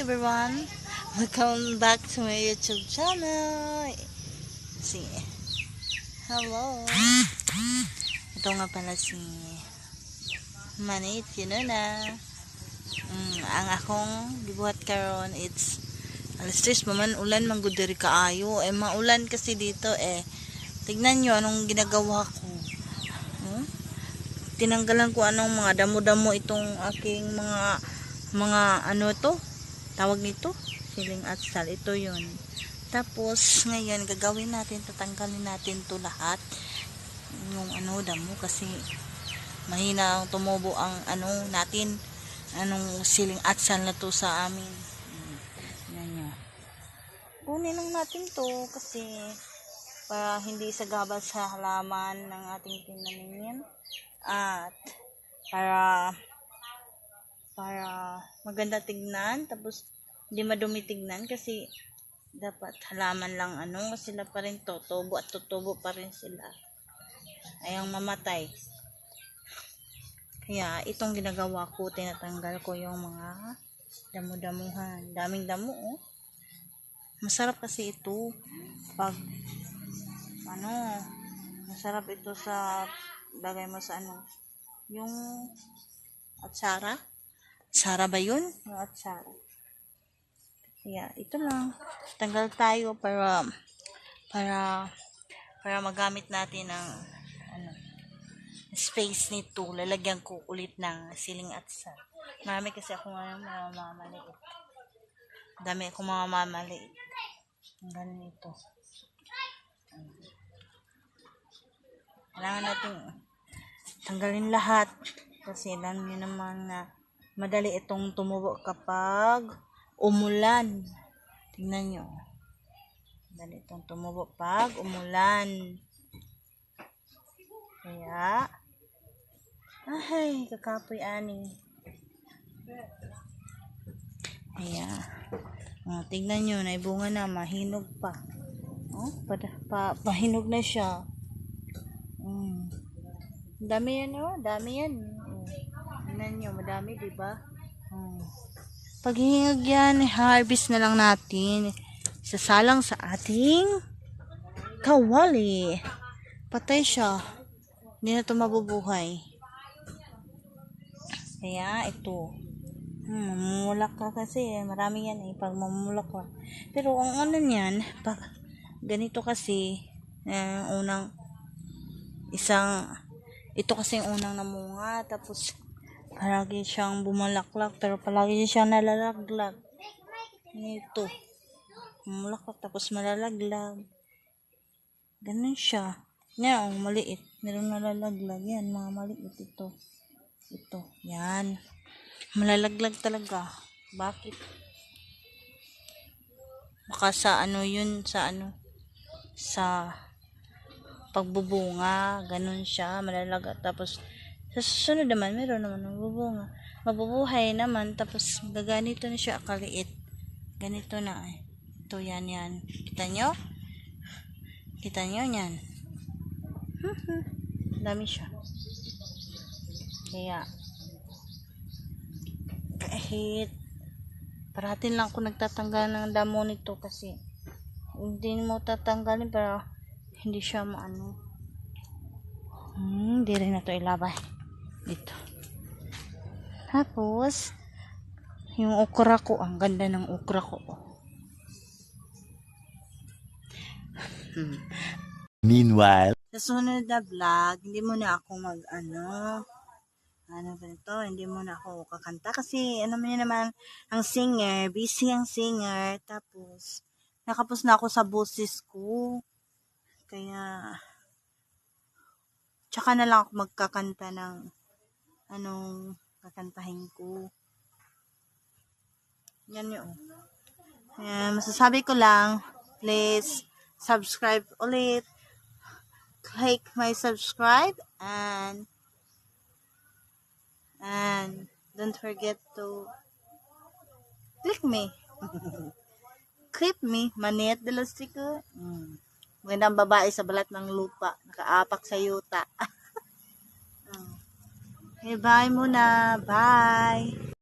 everyone, welcome back to my YouTube channel. Si hello. Ito nga pala si Manit, you know na. Ang akong gibuhat karon it's alas 3 maman ulan manggudiri kaayo. Maulan kasi dito Tignan nyo anong ginagawa ko. Tinanggalan ko anong mga damo-damo itong aking mga ano to tawag nito, siling atsal, ito yun. Tapos ngayon gagawin natin, tatanggalin natin to lahat yung ano damo kasi mahina ang tumubo ang ano natin, anong siling atsal na to sa amin. Yan nyo, kunin lang natin to kasi para hindi sagabal sa halaman ng ating tinanim at para maganda tignan, tapos hindi madumi tignan kasi dapat halaman lang ano, sila pa rin tutubo at tutubo pa rin sila, ayang mamatay. Kaya itong ginagawa ko, tinatanggal ko yung mga damo-damuhan, daming damo masarap kasi ito pag ano, masarap ito sa bagay mo sa ano, yung atsara. Atsara ba yun? Yung atsara. Kaya ito lang. Tanggal tayo para magamit natin ang ano, space nito. Lalagyan ko ulit ng siling atsara. Marami kasi ako ngayon mga mamaliit. Dami akong mga mamaliit. Ang ganito. Kailangan natin tanggalin lahat kasi alam niyo naman na madali itong tumubo kapag umulan. Tingnan nyo, madali itong tumubo pag umulan. Kaya kakapoy ani. Kaya tingnan nyo, naibunga na, mahinog pa. Pahinog na siya. Dami yan dami yan. Tingnan nyo, madami diba? Pag hingag yan, harvest na lang natin. Sasalang sa ating kawali. Patay siya. Hindi na ito mabubuhay. Kaya ito. Mamulak ka kasi. Marami yan pag mamulak ka. Pero ang ano niyan, pag ganito kasi, ito kasi yung unang namunga, tapos palagi siyang bumalaklak, pero palagi siyang nalalaglag. Ito, bumalaklak tapos malalaglag. Ganun siya. Yan, maliit. Meron nalalaglag. Yan, mga maliit ito. Ito, yan. Malalaglag talaga. Bakit? Baka sa ano yun, sa pagbubunga, ganun siya, malalaga. Tapos sa susunod naman, meron naman magbubunga, mabubuhay naman, tapos gaganito na siya kaliit. Ganito na ito, yan. Kita nyo yan. Dami siya. Kaya kahit parating lang ako nagtatanggal ng damo nito kasi hindi mo tatanggalin para hindi siya maano. Hindi rin na ito ilabay dito. Tapos yung okra ko, ang ganda ng okra ko. Meanwhile, sa sunod na vlog, hindi mo na ako hindi mo na ako kakanta kasi ano mo naman ang singer, busy ang singer, tapos nakapos na ako sa boses ko. Kaya tsaka na lang ako magkakanta ng anong kakantahin ko. Yan yun. Masasabi ko lang, please subscribe ulit. Click my subscribe and don't forget to click me. Clip me, Manit de los Chicos. Magandang babae sa balat ng lupa, nakaapak sa yuta. Bye muna. Bye.